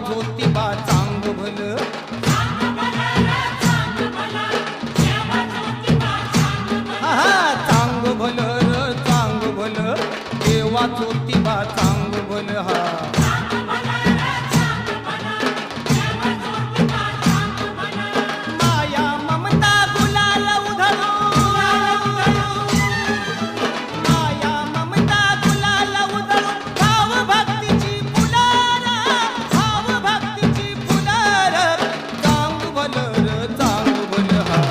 ज्योतिबा चांग भल, चांग भल र चांग भल, देवा ज्योतिबा चांग भल हा. माया ममता गुलाल उधळू, माया ममता गुलाल उधळू, भाव भक्तीची फुलार, भाव भक्तीची फुलार, चांग भल र चांग भल हा.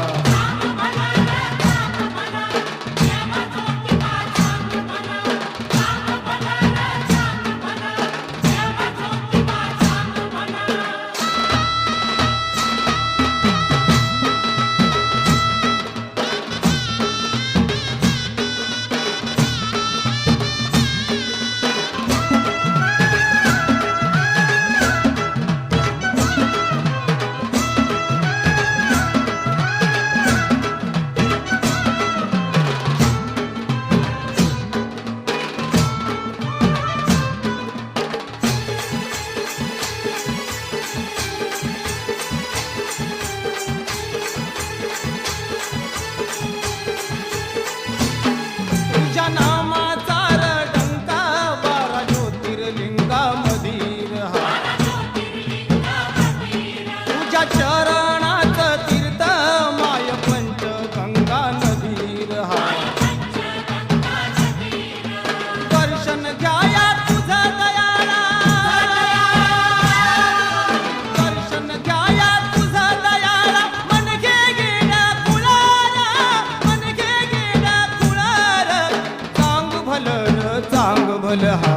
तुझ्या नामाचा रडंका 12 ज्योतिर्लिंगामधील हा. तुझ्या चरणाच तीर्थ माय पंचगंगा नदीर हा. दर्शन घ्याया तुझं दयाळा, दर्शन घ्याया तुझं दयाळा, मन घे गेला कुळाला, मन घे गेला कुळाला, चांग भल र चांग भल हा.